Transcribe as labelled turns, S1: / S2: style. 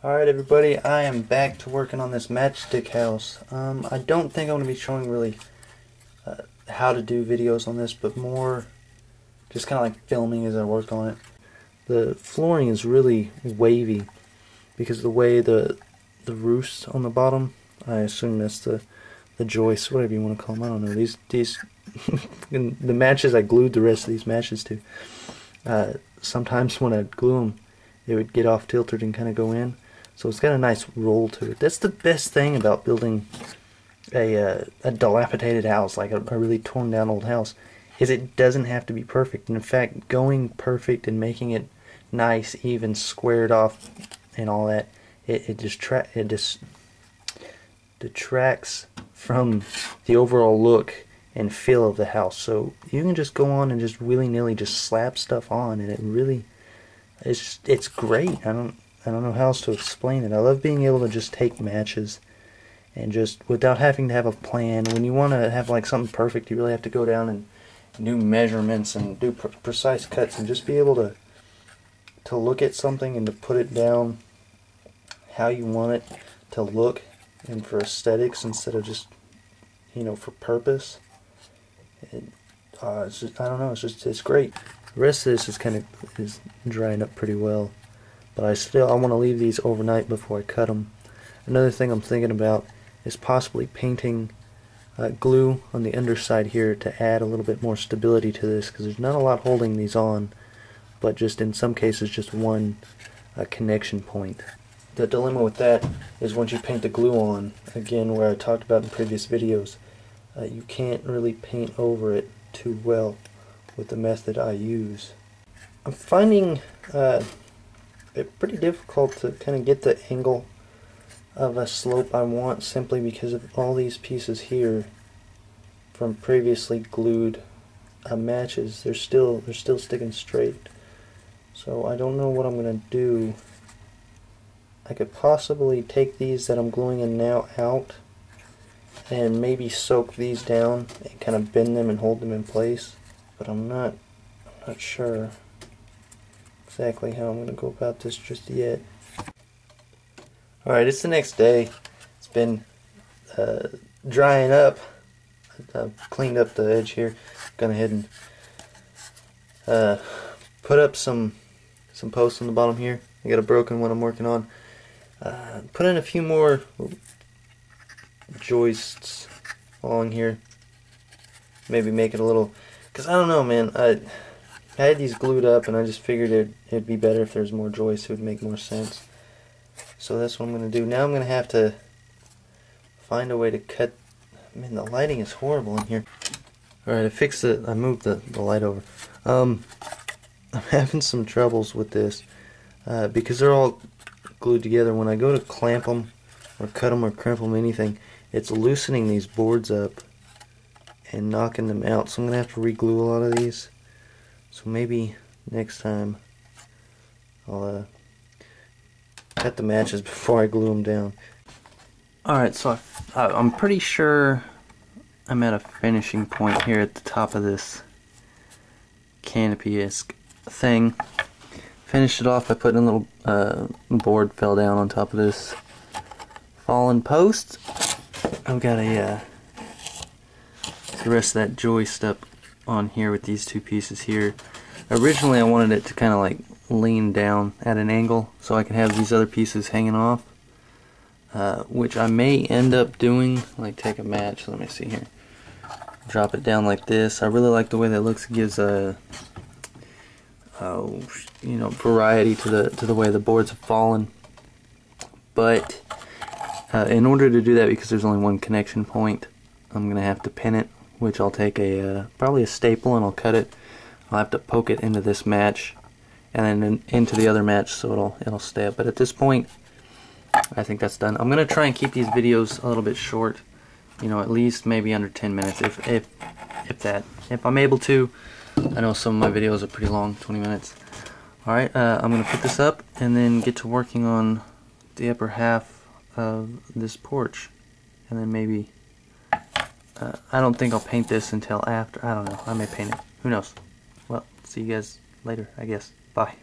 S1: Alright everybody, I am back to working on this Matchstick house. I don't think I'm going to be showing really how to do videos on this, but more just kind of like filming as I work on it. The flooring is really wavy because of the way the roofs on the bottom, I assume that's the joists, whatever you want to call them, I don't know, these the matches I glued the rest of these matches to. Sometimes when I glue them, it would get off tilted and kind of go in. So it's got a nice roll to it. That's the best thing about building a dilapidated house, like a really torn down old house, is it doesn't have to be perfect. And in fact, going perfect and making it nice, even, squared off and all that, it just detracts from the overall look and feel of the house. So you can just go on and just willy-nilly just slap stuff on, and it really, it's great. I don't know how else to explain it. I love being able to just take matches and just, without having to have a plan. When you want to have like something perfect, you really have to go down and do measurements and do precise cuts, and just be able to look at something and to put it down how you want it to look, and for aesthetics instead of just, you know, for purpose. It's just, I don't know, it's great. The rest of this is drying up pretty well, but I want to leave these overnight before I cut them. Another thing I'm thinking about is possibly painting glue on the underside here to add a little bit more stability to this, because there's not a lot holding these on, but just in some cases just one connection point. The dilemma with that is once you paint the glue on, again where I talked about in previous videos, you can't really paint over it too well with the method I use. I'm finding it's pretty difficult to kind of get the angle of a slope I want, simply because of all these pieces here from previously glued matches. They're still sticking straight. So I don't know what I'm going to do. I could possibly take these that I'm gluing in now out and maybe soak these down and kind of bend them and hold them in place, but I'm not sure exactly how I'm going to go about this just yet. Alright, it's the next day. It's been drying up. I've cleaned up the edge here. Gone ahead and put up some posts on the bottom here. I got a broken one I'm working on. Put in a few more joists along here. Maybe make it a little, because I don't know, man. I had these glued up and I just figured it'd be better if there's more joists. It would make more sense. So that's what I'm going to do. Now I'm going to have to find a way to cut. Man, the lighting is horrible in here. Alright, I fixed it. I moved the light over. I'm having some troubles with this because they're all glued together. When I go to clamp them or cut them or crimp them, anything, it's loosening these boards up and knocking them out. So I'm going to have to re-glue a lot of these. So maybe next time I'll cut the matches before I glue them down. Alright, so I'm pretty sure I'm at a finishing point here at the top of this canopy-esque thing. Finished it off by putting a little board fell down on top of this fallen post. I've got the rest of that joist up on here with these two pieces here. Originally I wanted it to kind of like lean down at an angle so I could have these other pieces hanging off, which I may end up doing. Like, take a match, let me see here, drop it down like this. I really like the way that looks. It gives a you know, variety to the way the boards have fallen. But in order to do that, because there's only one connection point, I'm gonna have to pin it, which I'll take probably a staple and I'll cut it. I'll have to poke it into this match and then into the other match so it'll stay up. But at this point, I think that's done. I'm gonna try and keep these videos a little bit short, you know, at least maybe under 10 minutes, if I'm able to. I know some of my videos are pretty long, 20 minutes. Alright, I'm gonna put this up and then get to working on the upper half of this porch, and then maybe I don't think I'll paint this until after. I don't know, I may paint it, who knows. Well, see you guys later, I guess. Bye.